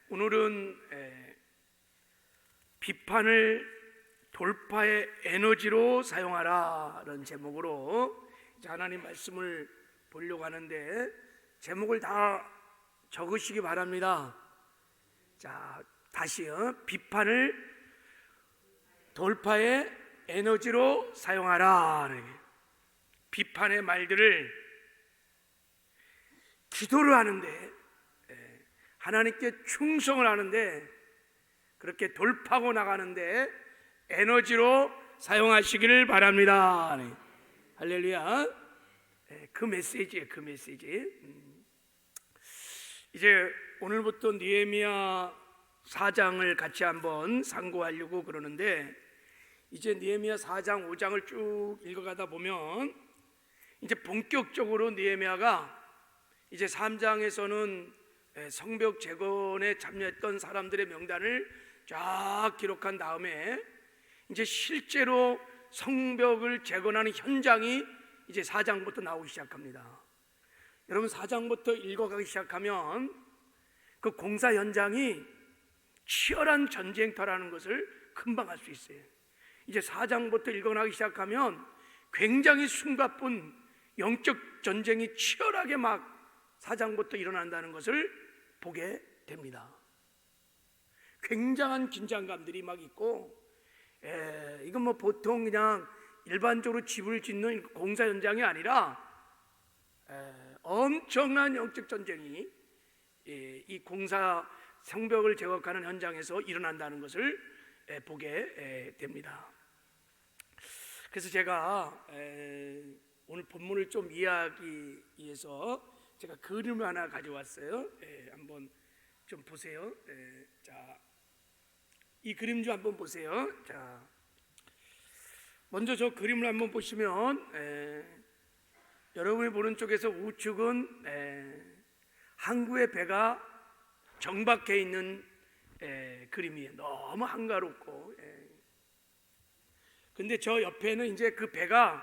오늘은 비판을 돌파의 에너지로 사용하라는 제목으로 하나님 말씀을 보려고 하는데, 제목을 다 적으시기 바랍니다. 자, 다시요. 비판을 돌파의 에너지로 사용하라. 비판의 말들을 기도를 하는데, 하나님께 충성을 하는데, 그렇게 돌파하고 나가는데 에너지로 사용하시기를 바랍니다. 할렐루야. 그 메시지예요. 그 메시지. 이제 오늘부터 느헤미야 4장을 같이 한번 상고하려고 그러는데, 이제 느헤미야 4장 5장을 쭉 읽어가다 보면 이제 본격적으로 느헤미야가 이제 3장에서는 성벽 재건에 참여했던 사람들의 명단을 쫙 기록한 다음에 이제 실제로 성벽을 재건하는 현장이 이제 4장부터 나오기 시작합니다. 여러분, 4장부터 읽어가기 시작하면 그 공사 현장이 치열한 전쟁터라는 것을 금방 알 수 있어요. 이제 4장부터 읽어나가기 시작하면 굉장히 숨가쁜 영적 전쟁이 치열하게 막 4장부터 일어난다는 것을 보게 됩니다. 굉장한 긴장감들이 막 있고, 이건 뭐 보통 그냥 일반적으로 집을 짓는 공사 현장이 아니라 엄청난 영적 전쟁이 이 공사 성벽을 재건하는 현장에서 일어난다는 것을 보게 됩니다. 그래서 제가 오늘 본문을 좀 이해하기 위해서 제가 그림을 하나 가져왔어요. 한번 좀 보세요. 자, 이 그림 좀 한번 보세요. 자, 먼저 저 그림을 한번 보시면 여러분이 보는 쪽에서 우측은 항구의 배가 정박해 있는 그림이에요. 너무 한가롭고. 근데 저 옆에는 이제 그 배가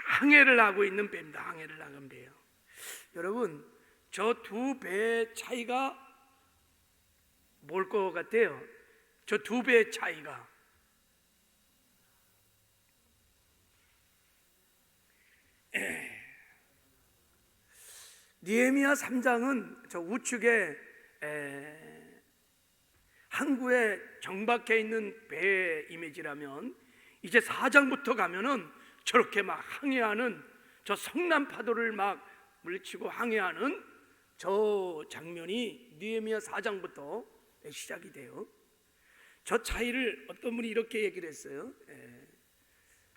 항해를 하고 있는 배입니다. 항해를 하는 배예요. 여러분, 저 두 배의 차이가 뭘 것 같아요? 저 두 배의 차이가 느헤미야 3장은 저 우측에 항구에 정박해 있는 배의 이미지라면, 이제 4장부터 가면은 저렇게 막 항해하는 저 성난 파도를 막 물리치고 항해하는 저 장면이 느헤미야 4장부터 시작이 돼요. 저 차이를 어떤 분이 이렇게 얘기를 했어요.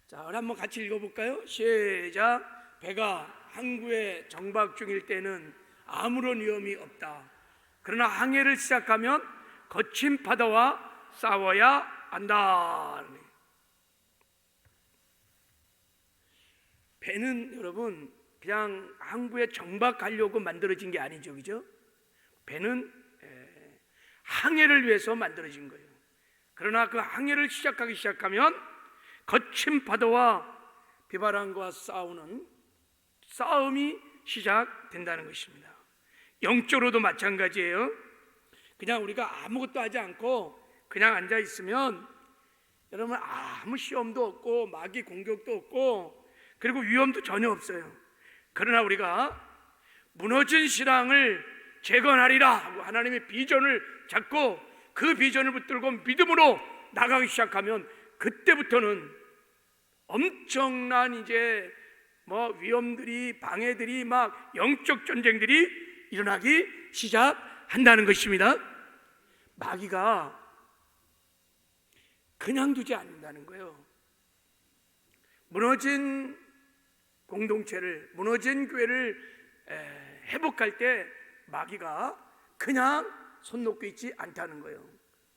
자, 한번 같이 읽어볼까요? 시작. 배가 항구에 정박 중일 때는 아무런 위험이 없다. 그러나 항해를 시작하면 거친 파도와 싸워야 한다. 배는 여러분 그냥 항구에 정박하려고 만들어진 게 아니죠, 그죠? 배는 항해를 위해서 만들어진 거예요. 그러나 그 항해를 시작하기 시작하면 거친 파도와 비바람과 싸우는 싸움이 시작된다는 것입니다. 영적으로도 마찬가지예요. 그냥 우리가 아무것도 하지 않고 그냥 앉아 있으면 여러분 아무 시험도 없고 마귀 공격도 없고 그리고 위험도 전혀 없어요. 그러나 우리가 무너진 신앙을 재건하리라 하고 하나님의 비전을 잡고 그 비전을 붙들고 믿음으로 나가기 시작하면 그때부터는 엄청난 이제 뭐 위험들이 방해들이 막 영적 전쟁들이 일어나기 시작한다는 것입니다. 마귀가 그냥 두지 않는다는 거예요. 무너진 공동체를, 무너진 교회를 회복할 때 마귀가 그냥 손 놓고 있지 않다는 거예요.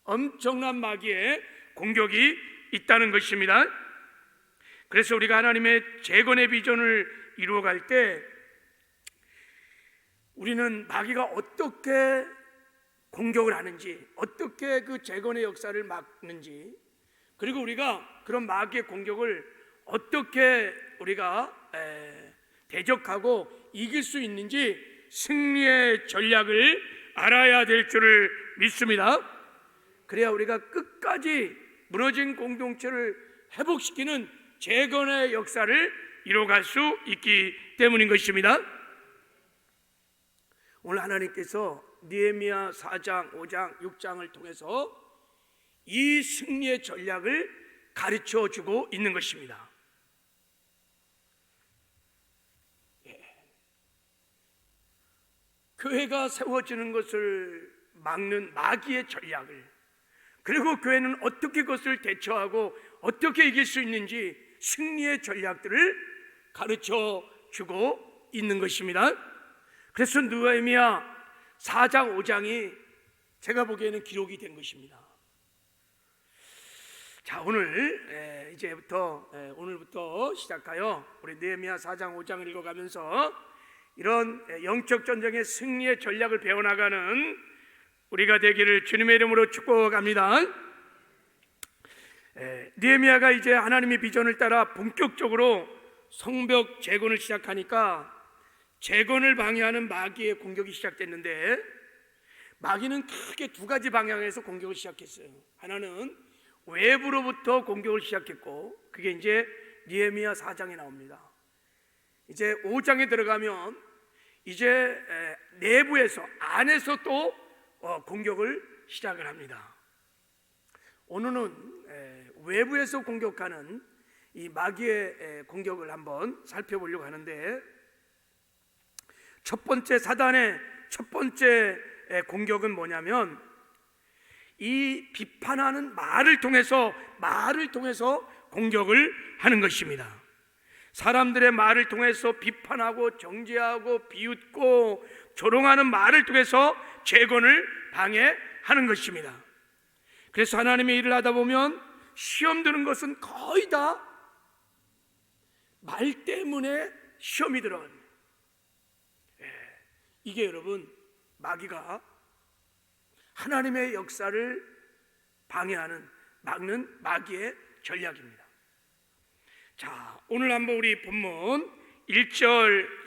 엄청난 마귀의 공격이 있다는 것입니다. 그래서 우리가 하나님의 재건의 비전을 이루어갈 때 우리는 마귀가 어떻게 공격을 하는지, 어떻게 그 재건의 역사를 막는지, 그리고 우리가 그런 마귀의 공격을 어떻게 우리가 대적하고 이길 수 있는지 승리의 전략을 알아야 될 줄을 믿습니다. 그래야 우리가 끝까지 무너진 공동체를 회복시키는 재건의 역사를 이뤄갈 수 있기 때문인 것입니다. 오늘 하나님께서 느헤미야 4장, 5장, 6장을 통해서 이 승리의 전략을 가르쳐 주고 있는 것입니다. 교회가 세워지는 것을 막는 마귀의 전략을, 그리고 교회는 어떻게 그것을 대처하고 어떻게 이길 수 있는지 승리의 전략들을 가르쳐 주고 있는 것입니다. 그래서 느헤미야 4장 5장이 제가 보기에는 기록이 된 것입니다. 자, 오늘부터 시작하여 우리 느헤미야 4장 5장을 읽어가면서 이런 영적 전쟁의 승리의 전략을 배워나가는 우리가 되기를 주님의 이름으로 축복합니다. 느헤미야가 이제 하나님의 비전을 따라 본격적으로 성벽 재건을 시작하니까 재건을 방해하는 마귀의 공격이 시작됐는데, 마귀는 크게 두 가지 방향에서 공격을 시작했어요. 하나는 외부로부터 공격을 시작했고, 그게 이제 느헤미야 4장에 나옵니다. 이제 5장에 들어가면 이제 내부에서, 안에서 또 공격을 시작을 합니다. 오늘은 외부에서 공격하는 이 마귀의 공격을 한번 살펴보려고 하는데, 첫 번째 사단의 첫 번째 공격은 뭐냐면 이 비판하는 말을 통해서 공격을 하는 것입니다. 사람들의 말을 통해서 비판하고 정죄하고 비웃고 조롱하는 말을 통해서 재건을 방해하는 것입니다. 그래서 하나님의 일을 하다 보면 시험 드는 것은 거의 다 말 때문에 시험이 들어갑니다. 이게 여러분, 마귀가 하나님의 역사를 막는 마귀의 전략입니다. 자, 오늘 한번 우리 본문 1절,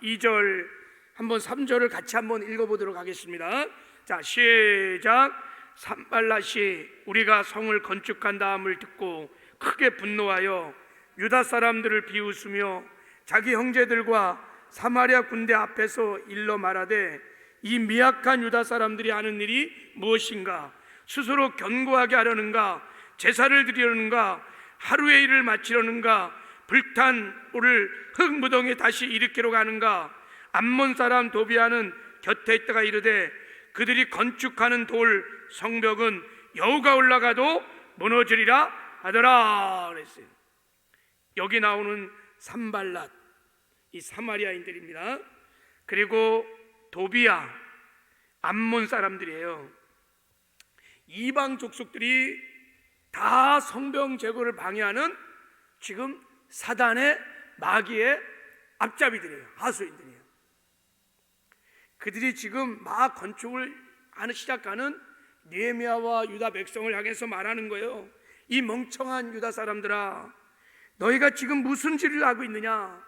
2절, 한번 3절을 같이 한번 읽어보도록 하겠습니다. 자, 시작. 산발랏이 우리가 성을 건축한 다음을 듣고 크게 분노하여 유다 사람들을 비웃으며 자기 형제들과 사마리아 군대 앞에서 일러 말하되, 이 미약한 유다 사람들이 하는 일이 무엇인가? 스스로 견고하게 하려는가? 제사를 드리려는가? 하루의 일을 마치려는가? 불탄 돌을 흙무덩이에 다시 일으키러 가는가? 암몬 사람 도비아는 곁에 있다가 이르되, 그들이 건축하는 돌 성벽은 여우가 올라가도 무너지리라 하더라 그랬어요. 여기 나오는 산발랏, 이 사마리아인들입니다. 그리고 도비아, 암몬 사람들이에요. 이방 족속들이 다 성벽 재건을 방해하는 지금 사단의 마귀의 앞잡이들이에요. 하수인들이에요. 그들이 지금 막 건축을 시작하는 느헤미야와 유다 백성을 향해서 말하는 거예요. 이 멍청한 유다 사람들아, 너희가 지금 무슨 짓을 하고 있느냐?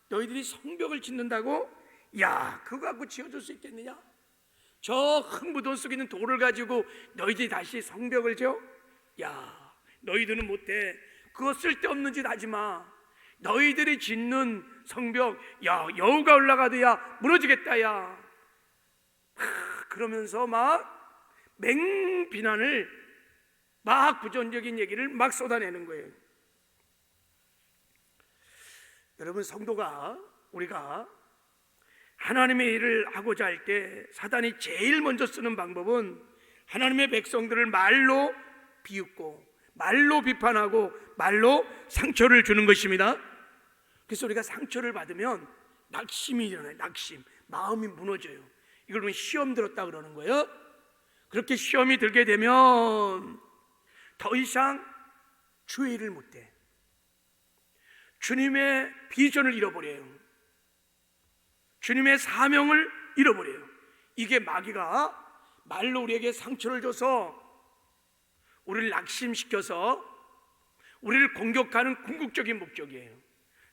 너희들이 성벽을 짓는다고? 야, 그거 갖고 지어줄 수 있겠느냐? 저 흙무덤 속에 있는 돌을 가지고 너희들이 다시 성벽을 지어? 야, 너희들은 못해. 그거 쓸데없는 짓 하지 마. 너희들이 짓는 성벽, 야, 여우가 올라가도 야 무너지겠다 야. 그러면서 막 맹비난을, 막 부정적인 얘기를 막 쏟아내는 거예요. 여러분, 성도가, 우리가 하나님의 일을 하고자 할 때 사단이 제일 먼저 쓰는 방법은 하나님의 백성들을 말로 비웃고 말로 비판하고 말로 상처를 주는 것입니다. 그래서 우리가 상처를 받으면 낙심이 일어나요. 낙심, 마음이 무너져요. 이걸 보면 시험 들었다 그러는 거예요. 그렇게 시험이 들게 되면 더 이상 주의 일을 못해. 주님의 비전을 잃어버려요. 주님의 사명을 잃어버려요. 이게 마귀가 말로 우리에게 상처를 줘서 우리를 낙심시켜서 우리를 공격하는 궁극적인 목적이에요.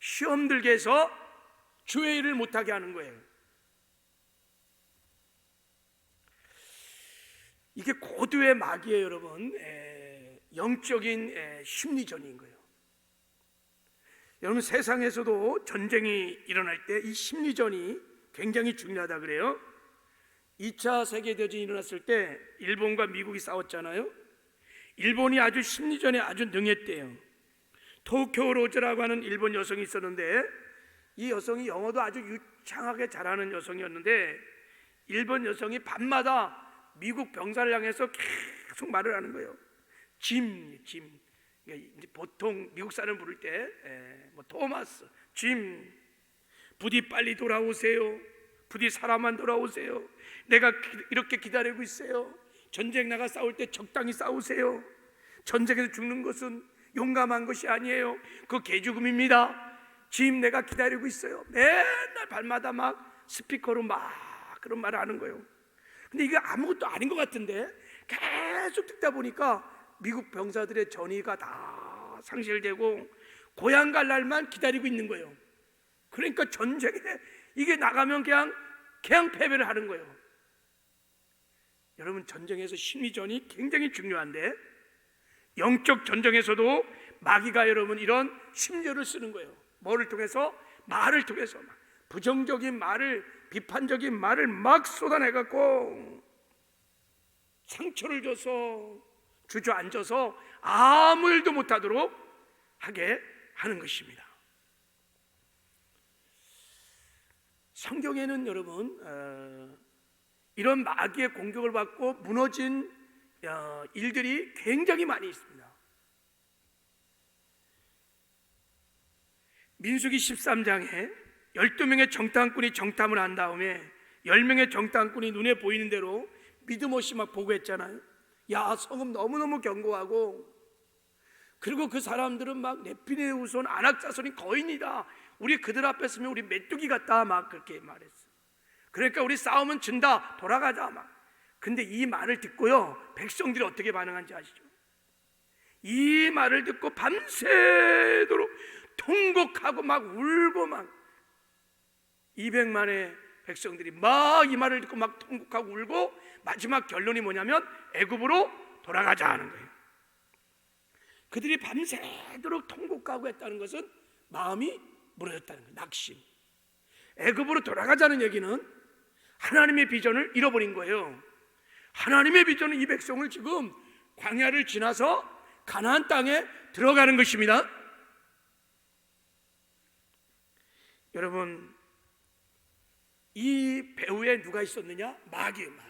시험 들게 해서 주의 일을 못하게 하는 거예요. 이게 고도의 마귀예요, 여러분. 영적인 심리전인 거예요. 여러분, 세상에서도 전쟁이 일어날 때 이 심리전이 굉장히 중요하다 그래요. 2차 세계대전이 일어났을 때 일본과 미국이 싸웠잖아요. 일본이 아주 심리전에 아주 능했대요. 토쿄 로즈라고 하는 일본 여성이 있었는데, 이 여성이 영어도 아주 유창하게 잘하는 여성이었는데, 일본 여성이 밤마다 미국 병사를 향해서 계속 말을 하는 거예요. 짐. 보통 미국 사람 부를 때 토마스, 짐, 부디 빨리 돌아오세요. 부디 사람만 돌아오세요. 내가 이렇게 기다리고 있어요. 전쟁 나가 싸울 때 적당히 싸우세요. 전쟁에서 죽는 것은 용감한 것이 아니에요. 그거 개죽음입니다. 짐, 내가 기다리고 있어요. 맨날 밤마다 막 스피커로 막 그런 말을 하는 거예요. 근데 이게 아무것도 아닌 것 같은데 계속 듣다 보니까 미국 병사들의 전의가 다 상실되고 고향 갈 날만 기다리고 있는 거예요. 그러니까 전쟁에 이게 나가면 그냥 패배를 하는 거예요. 여러분, 전쟁에서 심리전이 굉장히 중요한데, 영적 전쟁에서도 마귀가 여러분 이런 심리를 쓰는 거예요. 뭐를 통해서? 말을 통해서. 부정적인 말을, 비판적인 말을 막 쏟아내갖고 상처를 줘서 주저앉아서 아무 일도 못하도록 하게 하는 것입니다. 성경에는 여러분 이런 마귀의 공격을 받고 무너진 일들이 굉장히 많이 있습니다. 민수기 13장에 12명의 정탐꾼이 정탐을 한 다음에 10명의 정탐꾼이 눈에 보이는 대로 믿음 없이 막 보고했잖아요. 야, 성읍 너무너무 견고하고, 그리고 그 사람들은 막 네피네 후손 아낙자손이 거인이다. 우리 그들 앞에 서면 우리 메뚜기 같다. 막 그렇게 말했어. 그러니까 우리 싸우면 진다. 돌아가자. 막. 근데 이 말을 듣고요, 백성들이 어떻게 반응한지 아시죠? 이 말을 듣고 밤새도록 통곡하고 막 울고, 막 200만의 백성들이 막 이 말을 듣고 막 통곡하고 울고, 마지막 결론이 뭐냐면 애굽으로 돌아가자 하는 거예요. 그들이 밤새도록 통곡하고 했다는 것은 마음이 무너졌다는 거예요. 낙심. 애굽으로 돌아가자는 얘기는 하나님의 비전을 잃어버린 거예요. 하나님의 비전은 이 백성을 지금 광야를 지나서 가나안 땅에 들어가는 것입니다. 여러분, 이 배후에 누가 있었느냐? 마귀가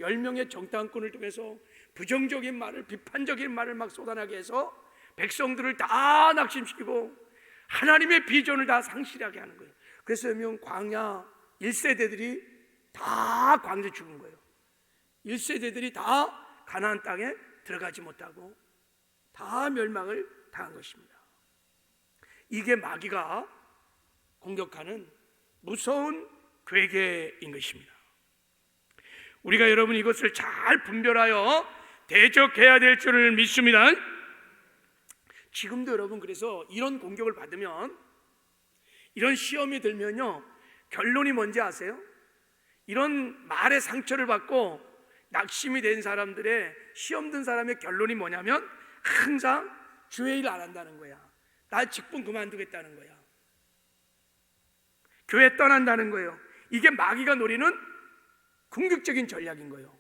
10명의 정탐꾼을 통해서 부정적인 말을, 비판적인 말을 막 쏟아나게 해서 백성들을 다 낙심시키고 하나님의 비전을 다 상실하게 하는 거예요. 그래서 광야 1세대들이 다 광야에 죽은 거예요. 1세대들이 다 가나안 땅에 들어가지 못하고 다 멸망을 당한 것입니다. 이게 마귀가 공격하는 무서운 괴계인 것입니다. 우리가 여러분 이것을 잘 분별하여 대적해야 될 줄을 믿습니다. 지금도 여러분, 그래서 이런 공격을 받으면, 이런 시험이 들면요, 결론이 뭔지 아세요? 이런 말의 상처를 받고 낙심이 된 사람들의, 시험 든 사람의 결론이 뭐냐면 항상 주의 일 안 한다는 거야. 나 직분 그만두겠다는 거야. 교회 떠난다는 거예요. 이게 마귀가 노리는 궁극적인 전략인 거예요.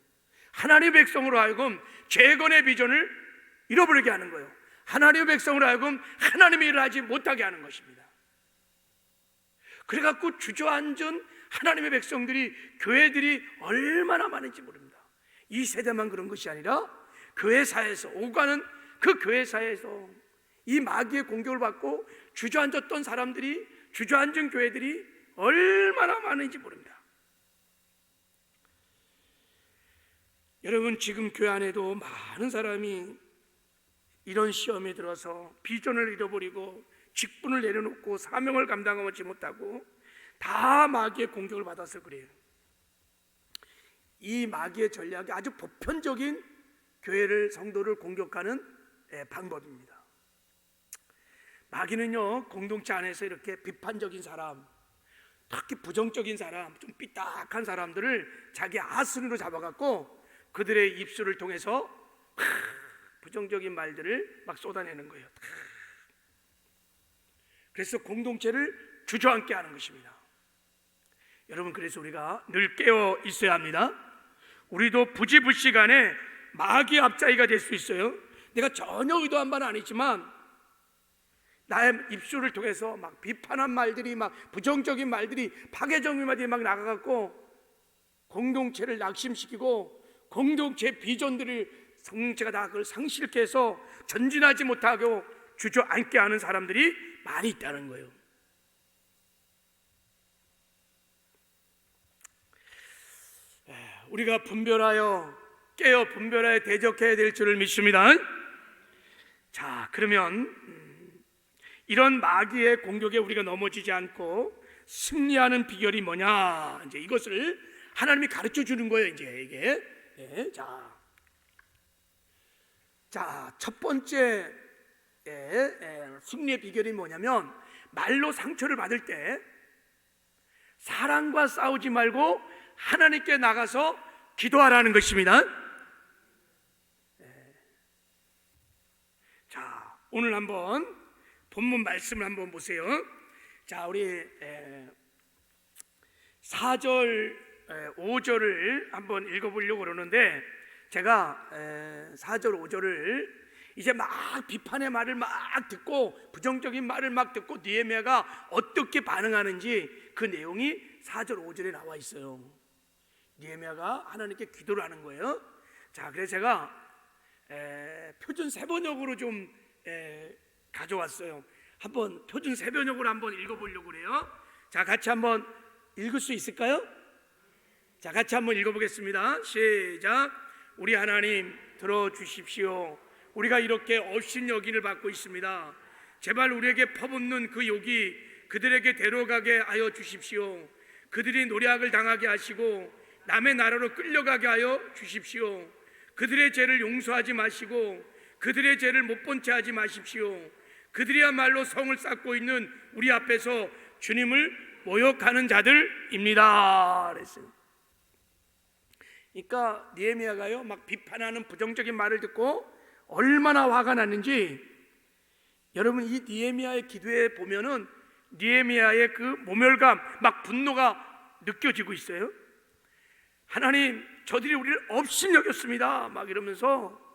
하나님의 백성으로 하여금 재건의 비전을 잃어버리게 하는 거예요. 하나님의 백성으로 하여금 하나님의 일을 하지 못하게 하는 것입니다. 그래갖고 주저앉은 하나님의 백성들이, 교회들이 얼마나 많은지 모릅니다. 이 세대만 그런 것이 아니라 교회사에서, 오가는 그 교회사에서 이 마귀의 공격을 받고 주저앉았던 사람들이, 주저앉은 교회들이 얼마나 많은지 모릅니다. 여러분, 지금 교회 안에도 많은 사람이 이런 시험에 들어서 비전을 잃어버리고 직분을 내려놓고 사명을 감당하지 못하고 다 마귀의 공격을 받아서 그래요. 이 마귀의 전략이 아주 보편적인 교회를, 성도를 공격하는 방법입니다. 마귀는요, 공동체 안에서 이렇게 비판적인 사람, 특히 부정적인 사람, 좀 삐딱한 사람들을 자기 아순으로 잡아갖고 그들의 입술을 통해서 부정적인 말들을 막 쏟아내는 거예요. 그래서 공동체를 주저앉게 하는 것입니다. 여러분, 그래서 우리가 늘 깨어 있어야 합니다. 우리도 부지불식간에 마귀의 앞자리가 될 수 있어요. 내가 전혀 의도한 바는 아니지만 나의 입술을 통해서 막 비판한 말들이, 막 부정적인 말들이, 파괴적인 말들이 막 나가갖고 공동체를 낙심시키고 공동체 비전들을 공동체가 다 그걸 상실케 해서 전진하지 못하고 주저앉게 하는 사람들이 많이 있다는 거예요. 우리가 깨어 분별하여 대적해야 될 줄을 믿습니다. 자, 그러면 이런 마귀의 공격에 우리가 넘어지지 않고 승리하는 비결이 뭐냐? 이제 이것을 하나님이 가르쳐 주는 거예요. 이제 이게 자, 첫 번째 승리의 비결이 뭐냐면, 말로 상처를 받을 때 사랑과 싸우지 말고 하나님께 나가서 기도하라는 것입니다. 자, 오늘 한번 본문 말씀을 한번 보세요. 자, 우리 4절 5절을 한번 읽어보려고 그러는데, 제가 4절 5절을 이제 막 비판의 말을 막 듣고 부정적인 말을 막 듣고 느헤미야가 어떻게 반응하는지 그 내용이 4절 5절에 나와 있어요. 느헤미야가 하나님께 기도를 하는 거예요. 자, 그래서 제가 표준 세번역으로 좀 가져왔어요. 한번 표준 세번역으로 한번 읽어보려고 그래요. 자, 같이 한번 읽을 수 있을까요? 자, 같이 한번 읽어보겠습니다. 시작. 우리 하나님 들어주십시오. 우리가 이렇게 업신여긴을 받고 있습니다. 제발 우리에게 퍼붓는 그 욕이 그들에게 데려가게 하여 주십시오. 그들이 노략을 당하게 하시고 남의 나라로 끌려가게 하여 주십시오. 그들의 죄를 용서하지 마시고 그들의 죄를 못 본 채 하지 마십시오. 그들이야말로 성을 쌓고 있는 우리 앞에서 주님을 모욕하는 자들입니다. 그랬어요. 그러니까 느헤미야가요, 막 비판하는 부정적인 말을 듣고 얼마나 화가 났는지, 여러분 이 느헤미야의 기도에 보면은 느헤미야의 그 모멸감, 막 분노가 느껴지고 있어요. 하나님, 저들이 우리를 업신여겼습니다 막 이러면서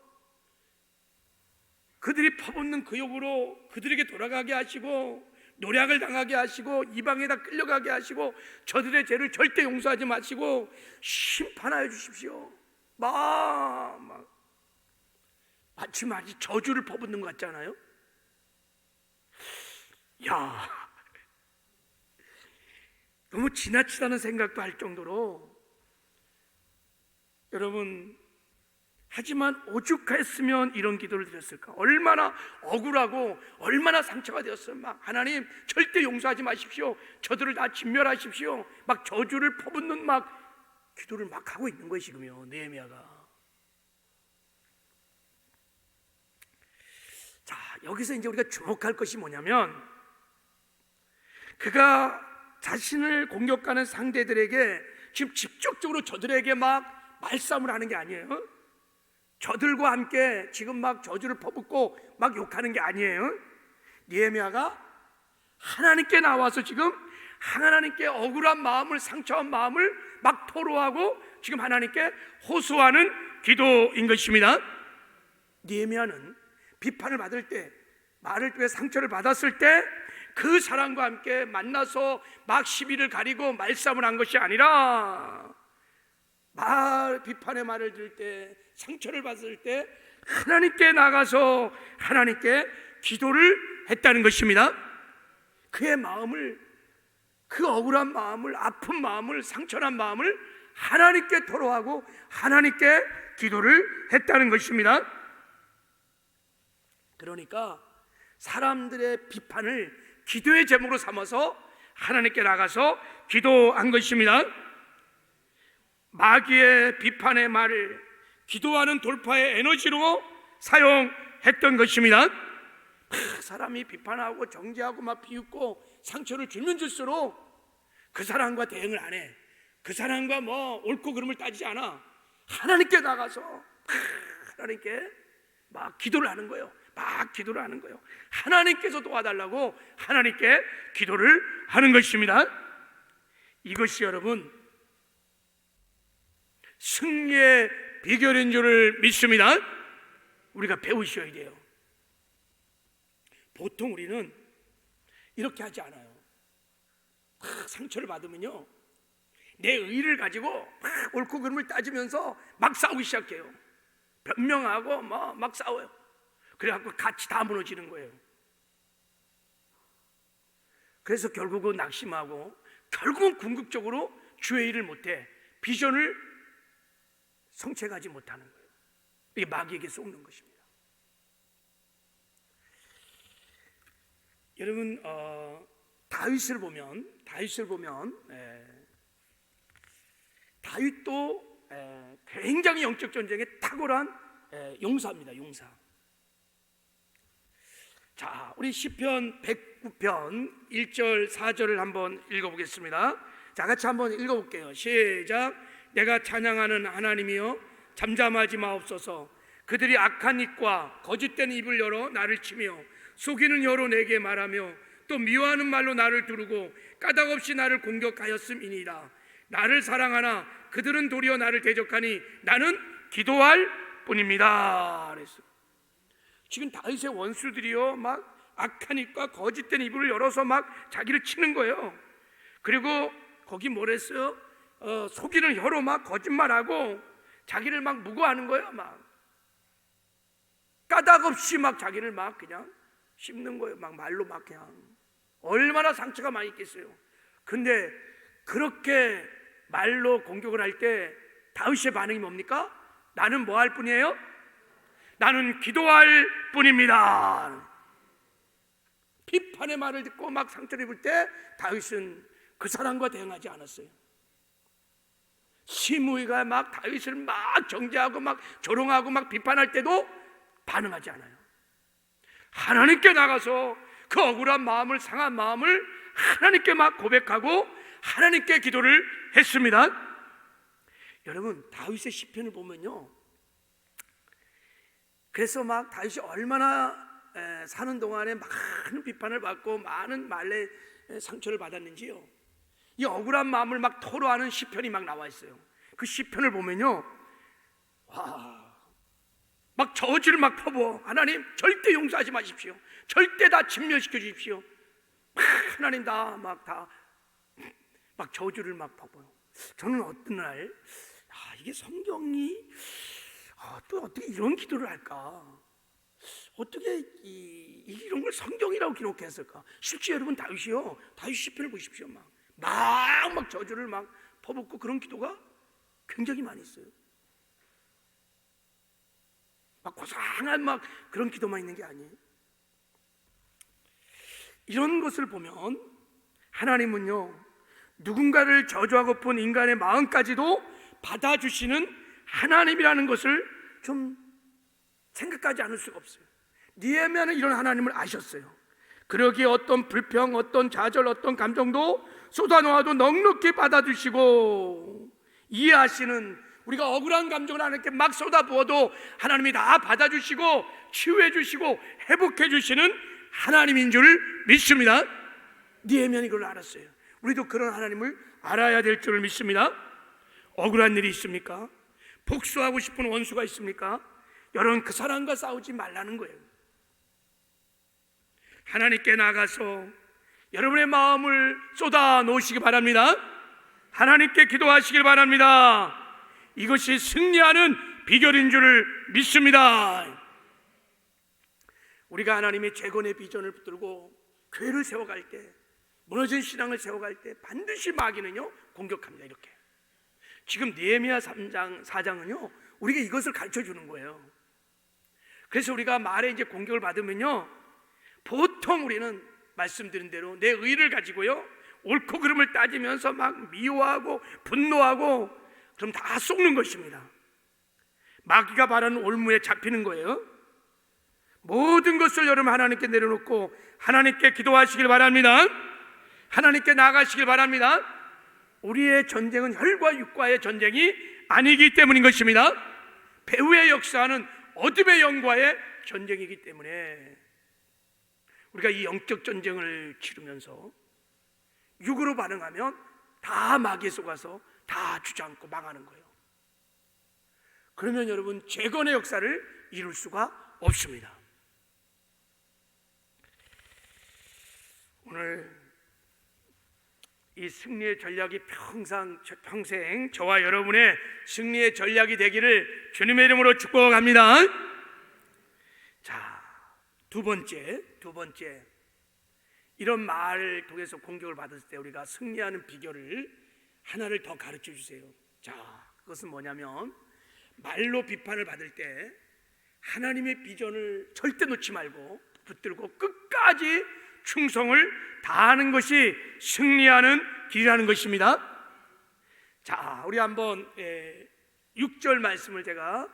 그들이 퍼붓는 그 욕으로 그들에게 돌아가게 하시고 노략을 당하게 하시고 이방에다 끌려가게 하시고 저들의 죄를 절대 용서하지 마시고 심판하여 주십시오. 마치 저주를 퍼붓는 것 같잖아요. 야, 너무 지나치다는 생각도 할 정도로, 여러분, 하지만 오죽했으면 이런 기도를 드렸을까? 얼마나 억울하고 얼마나 상처가 되었어요. 막 하나님 절대 용서하지 마십시오. 저들을 다 진멸하십시오. 막 저주를 퍼붓는 막 기도를 막 하고 있는 거예요 지금요, 느헤미야가. 자, 여기서 이제 우리가 주목할 것이 뭐냐면, 그가 자신을 공격하는 상대들에게 지금 직접적으로 저들에게 막 말싸움을 하는 게 아니에요. 저들과 함께 지금 막 저주를 퍼붓고 막 욕하는 게 아니에요. 느헤미야가 하나님께 나와서 지금 하나님께 억울한 마음을, 상처한 마음을 막 토로하고 지금 하나님께 호소하는 기도인 것입니다. 느헤미야는 비판을 받을 때, 말을 통해 상처를 받았을 때 그 사람과 함께 만나서 막 시비를 가리고 말싸움을 한 것이 아니라, 비판의 말을 들을 때, 상처를 받을 때 하나님께 나가서 하나님께 기도를 했다는 것입니다. 그의 마음을, 그 억울한 마음을, 아픈 마음을, 상처난 마음을 하나님께 토로하고 하나님께 기도를 했다는 것입니다. 그러니까 사람들의 비판을 기도의 제목으로 삼아서 하나님께 나가서 기도한 것입니다. 마귀의 비판의 말을 기도하는 돌파의 에너지로 사용했던 것입니다. 사람이 비판하고 정죄하고 막 비웃고 상처를 주면 줄수록 그 사람과 대응을 안 해. 그 사람과 뭐 옳고 그름을 따지지 않아. 하나님께 나가서 하나님께 막 기도를 하는 거예요. 막 기도를 하는 거예요. 하나님께서 도와달라고 하나님께 기도를 하는 것입니다. 이것이 여러분 승리의 비결인 줄을 믿습니다. 우리가 배우셔야 돼요. 보통 우리는 이렇게 하지 않아요. 막 상처를 받으면요, 내 의의를 가지고 막 옳고 그름을 따지면서 막 싸우기 시작해요. 변명하고 막 싸워요. 그래갖고 같이 다 무너지는 거예요. 그래서 결국은 낙심하고 결국은 궁극적으로 주의 일을 못해 비전을 성취하지 못하는 거예요. 이게 마귀에게 속는 것입니다. 여러분 다윗을 보면 다윗도 굉장히 영적 전쟁에 탁월한 용사입니다. 용사. 자, 우리 시편 109편 1절 4절을 한번 읽어보겠습니다. 자, 같이 한번 읽어볼게요. 시작. 내가 찬양하는 하나님이여 잠잠하지 마옵소서. 그들이 악한 입과 거짓된 입을 열어 나를 치며 속이는 혀로 내게 말하며 또 미워하는 말로 나를 두르고 까닭없이 나를 공격하였음이니이다. 나를 사랑하나 그들은 도리어 나를 대적하니 나는 기도할 뿐입니다. 그랬어. 지금 다윗의 원수들이요 막 악한 입과 거짓된 입을 열어서 막 자기를 치는 거예요. 그리고 거기 뭐랬어요? 속이는 혀로 막 거짓말하고 자기를 막 무고하는 거예요. 막 까닭없이 막 자기를 막 그냥 씹는 거예요. 막 말로 막 그냥. 얼마나 상처가 많이 있겠어요. 근데 그렇게 말로 공격을 할 때 다윗의 반응이 뭡니까? 나는 뭐 할 뿐이에요? 나는 기도할 뿐입니다. 비판의 말을 듣고 막 상처를 입을 때 다윗은 그 사람과 대응하지 않았어요. 시므이가 막 다윗을 막 정죄하고 막 조롱하고 막 비판할 때도 반응하지 않아요. 하나님께 나가서 그 억울한 마음을, 상한 마음을 하나님께 막 고백하고 하나님께 기도를 했습니다. 여러분 다윗의 시편을 보면요, 그래서 막 다윗이 얼마나 사는 동안에 많은 비판을 받고 많은 말의 상처를 받았는지요. 이 억울한 마음을 막 토로하는 시편이 막 나와 있어요. 그 시편을 보면요, 막 저주를 막 퍼부어. 하나님 절대 용서하지 마십시오. 절대 다 진멸시켜 주십시오. 하나님 다 막 저주를 막 퍼부어요. 저는 어떤 날 이게 성경이 또 어떻게 이런 기도를 할까? 어떻게 이런 걸 성경이라고 기록했을까? 실제 여러분 다윗이요, 다윗 시편을 보십시오. 막 저주를 막 퍼붓고 그런 기도가 굉장히 많이 있어요. 막 고상한 막 그런 기도만 있는 게 아니에요. 이런 것을 보면 하나님은요, 누군가를 저주하고픈 인간의 마음까지도 받아주시는 하나님이라는 것을 좀 생각하지 않을 수가 없어요. 느헤미야는 이런 하나님을 아셨어요. 그러기에 어떤 불평, 어떤 좌절, 어떤 감정도 쏟아놓아도 넉넉히 받아주시고 이해하시는, 우리가 억울한 감정을 하나님께 막 쏟아부어도 하나님이 다 받아주시고 치유해 주시고 회복해 주시는 하나님인 줄 믿습니다. 느헤미야는 이걸 알았어요. 우리도 그런 하나님을 알아야 될 줄 믿습니다. 억울한 일이 있습니까? 복수하고 싶은 원수가 있습니까? 여러분 그 사람과 싸우지 말라는 거예요. 하나님께 나가서 여러분의 마음을 쏟아 놓으시기 바랍니다. 하나님께 기도하시길 바랍니다. 이것이 승리하는 비결인 줄 믿습니다. 우리가 하나님의 재건의 비전을 붙들고 교회를 세워갈 때, 무너진 신앙을 세워갈 때 반드시 마귀는요 공격합니다. 이렇게 지금 느헤미야 3장 4장은요 우리가 이것을 가르쳐 주는 거예요. 그래서 우리가 말에 이제 공격을 받으면요, 보통 우리는 말씀드린 대로 내 의를 가지고요 옳고 그름을 따지면서 막 미워하고 분노하고 그럼 다 속는 것입니다. 마귀가 바라는 올무에 잡히는 거예요. 모든 것을 여러분 하나님께 내려놓고 하나님께 기도하시길 바랍니다. 하나님께 나아가시길 바랍니다. 우리의 전쟁은 혈과 육과의 전쟁이 아니기 때문인 것입니다. 배후의 역사는 어둠의 영과의 전쟁이기 때문에 우리가 이 영적 전쟁을 치르면서 육으로 반응하면 다 마귀에 속아서 다 주저앉고 망하는 거예요. 그러면 여러분 재건의 역사를 이룰 수가 없습니다. 오늘 이 승리의 전략이 평생 저와 여러분의 승리의 전략이 되기를 주님의 이름으로 축복합니다. 자, 두 번째 이런 말을 통해서 공격을 받았을 때 우리가 승리하는 비결을 하나를 더 가르쳐 주세요. 자, 그것은 뭐냐면 말로 비판을 받을 때 하나님의 비전을 절대 놓지 말고 붙들고 끝까지 충성을 다하는 것이 승리하는 길이라는 것입니다. 자, 우리 한번 6절 말씀을 제가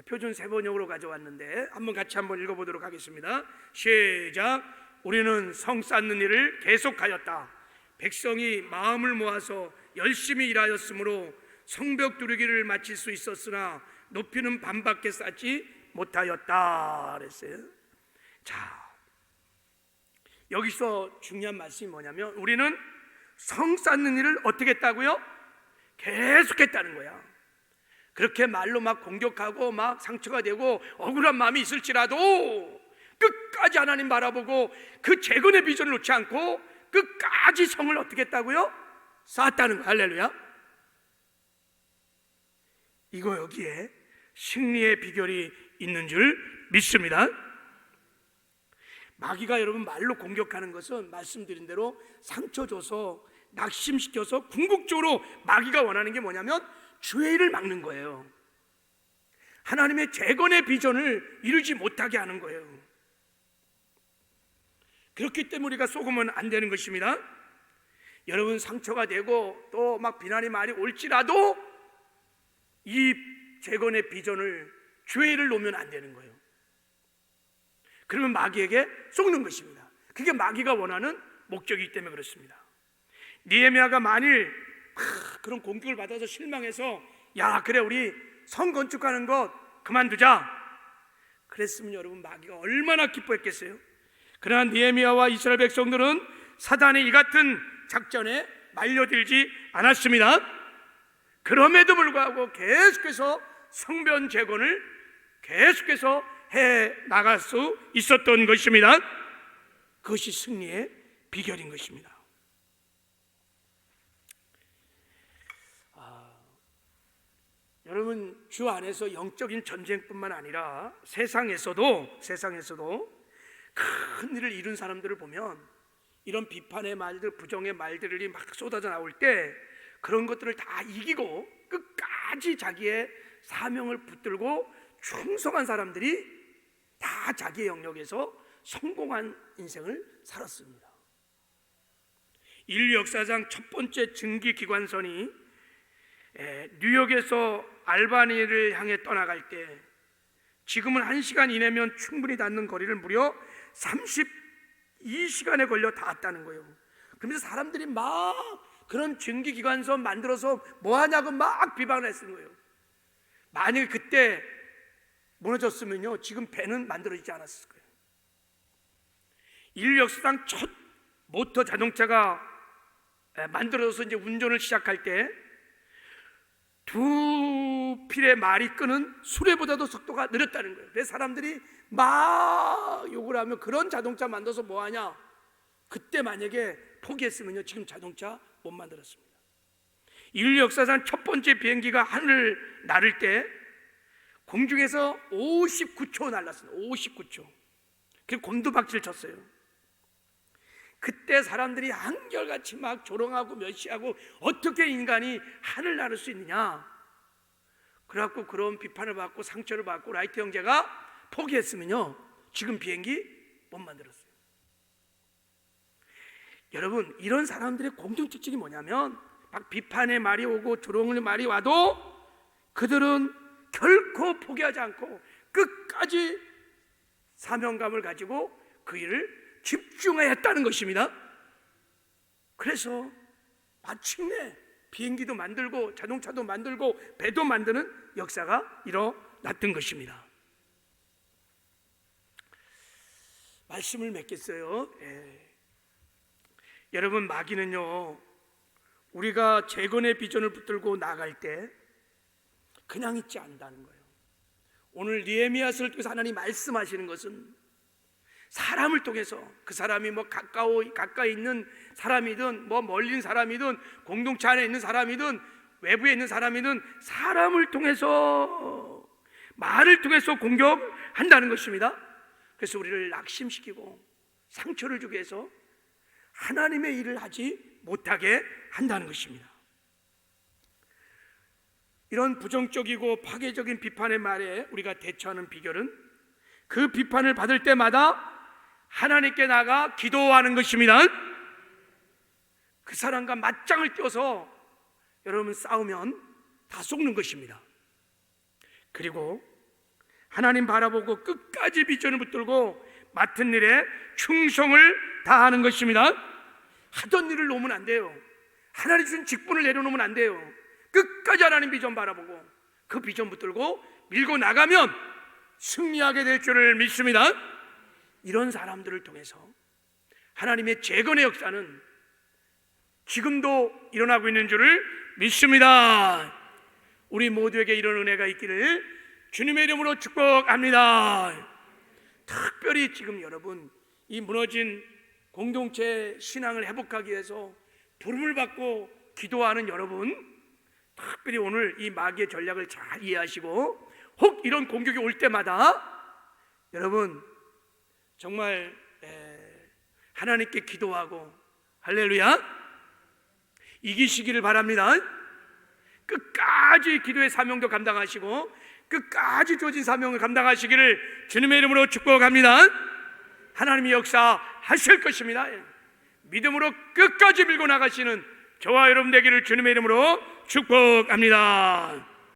표준 세번역으로 가져왔는데 한번 같이 한번 읽어보도록 하겠습니다. 시작. 우리는 성 쌓는 일을 계속하였다. 백성이 마음을 모아서 열심히 일하였으므로 성벽 두르기를 마칠 수 있었으나 높이는 반밖에 쌓지 못하였다 그랬어요. 자, 여기서 중요한 말씀이 뭐냐면 우리는 성 쌓는 일을 어떻게 했다고요? 계속했다는 거야. 그렇게 말로 막 공격하고 막 상처가 되고 억울한 마음이 있을지라도 끝까지 하나님 바라보고 그 재건의 비전을 놓지 않고 끝까지 성을 어떻게 했다고요? 쌓았다는 거야. 할렐루야. 이거 여기에 승리의 비결이 있는 줄 믿습니다. 마귀가 여러분 말로 공격하는 것은 말씀드린 대로 상처 줘서 낙심시켜서 궁극적으로 마귀가 원하는 게 뭐냐면 주의 일을 막는 거예요. 하나님의 재건의 비전을 이루지 못하게 하는 거예요. 그렇기 때문에 우리가 속으면 안 되는 것입니다. 여러분 상처가 되고 또 막 비난의 말이 올지라도 이 재건의 비전을 주의 일을 놓으면 안 되는 거예요. 그러면 마귀에게 속는 것입니다. 그게 마귀가 원하는 목적이기 때문에 그렇습니다. 느헤미야가 만일 그런 공격을 받아서 실망해서 야 그래 우리 성 건축하는 것 그만두자 그랬으면 여러분 마귀가 얼마나 기뻐했겠어요. 그러나 느헤미야와 이스라엘 백성들은 사단의 이 같은 작전에 말려들지 않았습니다. 그럼에도 불구하고 계속해서 성전 재건을 계속해서 해 나갈 수 있었던 것입니다. 그것이 승리의 비결인 것입니다. 여러분 주 안에서 영적인 전쟁뿐만 아니라 세상에서도 큰 일을 이룬 사람들을 보면 이런 비판의 말들, 부정의 말들이 막 쏟아져 나올 때 그런 것들을 다 이기고 끝까지 자기의 사명을 붙들고 충성한 사람들이 다 자기의 영역에서 성공한 인생을 살았습니다. 인류 역사상 첫 번째 증기기관선이 뉴욕에서 알바니를 향해 떠나갈 때 지금은 1시간 이내면 충분히 닿는 거리를 무려 32시간에 걸려 닿았다는 거예요. 그러면서 사람들이 막 그런 증기기관선 만들어서 뭐하냐고 막 비방을 했는 거예요. 만약에 그때 무너졌으면요 지금 배는 만들어지지 않았을 거예요. 인류 역사상 첫 모터 자동차가 만들어져서 이제 운전을 시작할 때 두 필의 말이 끄는 수레보다도 속도가 느렸다는 거예요. 그래서 사람들이 막 욕을 하면 그런 자동차 만들어서 뭐하냐. 그때 만약에 포기했으면요 지금 자동차 못 만들었습니다. 인류 역사상 첫 번째 비행기가 하늘을 나를 때 공중에서 59초 날랐습니다. 59초. 그리고 곤두박질 쳤어요. 그때 사람들이 한결같이 막 조롱하고 멸시하고 어떻게 인간이 하늘 나를 수 있느냐. 그래갖고 그런 비판을 받고 상처를 받고 라이트 형제가 포기했으면요 지금 비행기 못 만들었어요. 여러분 이런 사람들의 공통 특징이 뭐냐면 막 비판의 말이 오고 조롱의 말이 와도 그들은 결코 포기하지 않고 끝까지 사명감을 가지고 그 일을 집중하였다는 것입니다. 그래서 마침내 비행기도 만들고 자동차도 만들고 배도 만드는 역사가 일어났던 것입니다. 말씀을 맺겠어요. 여러분, 마귀는요, 우리가 재건의 비전을 붙들고 나갈 때 그냥 있지 않는다는 거예요. 오늘 느헤미야서를 통해서 하나님 말씀하시는 것은 사람을 통해서, 그 사람이 뭐 가까이 있는 사람이든 뭐 멀리 있는 사람이든 공동체 안에 있는 사람이든 외부에 있는 사람이든 사람을 통해서, 말을 통해서 공격한다는 것입니다. 그래서 우리를 낙심시키고 상처를 주기 위해서 하나님의 일을 하지 못하게 한다는 것입니다. 이런 부정적이고 파괴적인 비판의 말에 우리가 대처하는 비결은 그 비판을 받을 때마다 하나님께 나가 기도하는 것입니다. 그 사람과 맞짱을 띄워서 여러분 싸우면 다 속는 것입니다. 그리고 하나님 바라보고 끝까지 비전을 붙들고 맡은 일에 충성을 다하는 것입니다. 하던 일을 놓으면 안 돼요. 하나님 주신 직분을 내려놓으면 안 돼요. 끝까지 하나님 비전 바라보고 그 비전 붙들고 밀고 나가면 승리하게 될 줄을 믿습니다. 이런 사람들을 통해서 하나님의 재건의 역사는 지금도 일어나고 있는 줄을 믿습니다. 우리 모두에게 이런 은혜가 있기를 주님의 이름으로 축복합니다. 특별히 지금 여러분, 이 무너진 공동체 신앙을 회복하기 위해서 부름을 받고 기도하는 여러분, 특별히 오늘 이 마귀의 전략을 잘 이해하시고 혹 이런 공격이 올 때마다 여러분 정말 하나님께 기도하고 할렐루야 이기시기를 바랍니다. 끝까지 기도의 사명도 감당하시고 끝까지 주어진 사명을 감당하시기를 주님의 이름으로 축복합니다. 하나님이 역사하실 것입니다. 믿음으로 끝까지 밀고 나가시는 저와 여러분 되기를 주님의 이름으로 축복합니다.